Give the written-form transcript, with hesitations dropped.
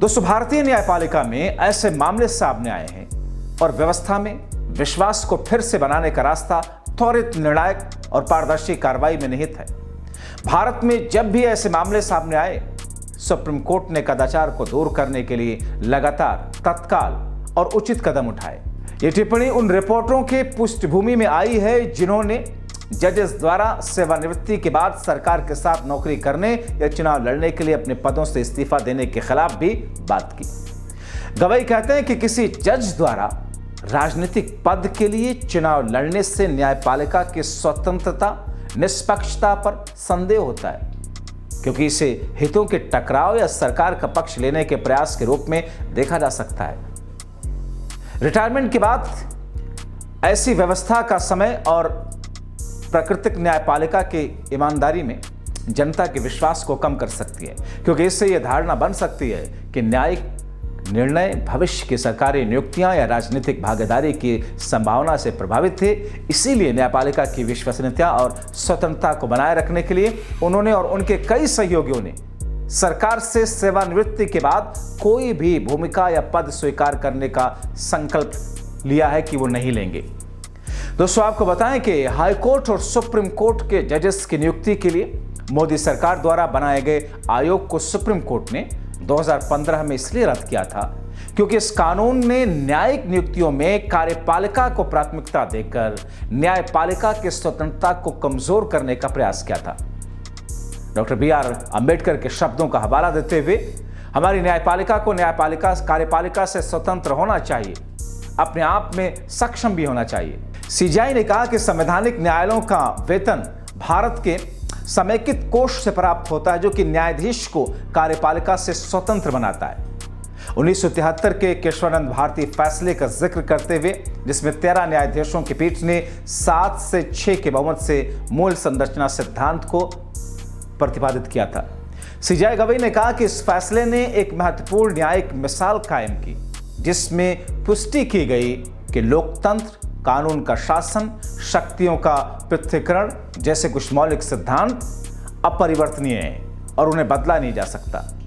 दोस्तों, भारतीय न्यायपालिका में ऐसे मामले सामने आए हैं और व्यवस्था में विश्वास को फिर से बनाने का रास्ता त्वरित, निर्णायक और पारदर्शी कार्रवाई में निहित है। भारत में जब भी ऐसे मामले सामने आए, सुप्रीम कोर्ट ने कदाचार को दूर करने के लिए लगातार, तत्काल और उचित कदम उठाए। ये टिप्पणी उन रिपोर्टरों के पृष्ठभूमि में आई है जिन्होंने जजेस द्वारा सेवानिवृत्ति के बाद सरकार के साथ नौकरी करने या चुनाव लड़ने के लिए अपने पदों से इस्तीफा देने के खिलाफ भी बात की। गवाही कहते हैं कि किसी जज द्वारा राजनीतिक पद के लिए चुनाव लड़ने से न्यायपालिका की स्वतंत्रता, निष्पक्षता पर संदेह होता है, क्योंकि इसे हितों के टकराव या सरकार का पक्ष लेने के प्रयास के रूप में देखा जा सकता है। रिटायरमेंट के बाद ऐसी व्यवस्था का समय और प्राकृतिक न्यायपालिका की ईमानदारी में जनता के विश्वास को कम कर सकती है, क्योंकि इससे यह धारणा बन सकती है कि न्यायिक निर्णय भविष्य की सरकारी नियुक्तियां या राजनीतिक भागीदारी की संभावना से प्रभावित थे। इसीलिए न्यायपालिका की विश्वसनीयता और स्वतंत्रता को बनाए रखने के लिए उन्होंने और उनके कई सहयोगियों ने सरकार से सेवानिवृत्ति के बाद कोई भी भूमिका या पद स्वीकार करने का संकल्प लिया है कि वो नहीं लेंगे। दोस्तों, आपको बताएं कि हाई कोर्ट और सुप्रीम कोर्ट के जजेस की नियुक्ति के लिए मोदी सरकार द्वारा बनाए गए आयोग को सुप्रीम कोर्ट ने 2015 में इसलिए रद्द किया था क्योंकि इस कानून ने न्यायिक नियुक्तियों में कार्यपालिका को प्राथमिकता देकर न्यायपालिका की स्वतंत्रता को कमजोर करने का प्रयास किया था। डॉक्टर BR अंबेडकर के शब्दों का हवाला देते हुए, हमारी न्यायपालिका को कार्यपालिका से स्वतंत्र होना चाहिए, अपने आप में सक्षम भी होना चाहिए। CJI ने कहा कि संवैधानिक न्यायालयों का वेतन भारत के समेकित कोष से प्राप्त होता है, जो कि न्यायाधीश को कार्यपालिका से स्वतंत्र बनाता है। 1973 के केशवानंद भारती फैसले का जिक्र करते हुए, जिसमें 13 न्यायाधीशों की पीठ ने 7 से 6 के बहुमत से मूल संरचना सिद्धांत को प्रतिपादित किया था। CJI गवाही ने कहा कि इस फैसले ने एक महत्वपूर्ण न्यायिक मिसाल कायम की, जिसमें पुष्टि की गई कि लोकतंत्र, कानून का शासन, शक्तियों का पृथक्करण जैसे कुछ मौलिक सिद्धांत अपरिवर्तनीय हैं और उन्हें बदला नहीं जा सकता।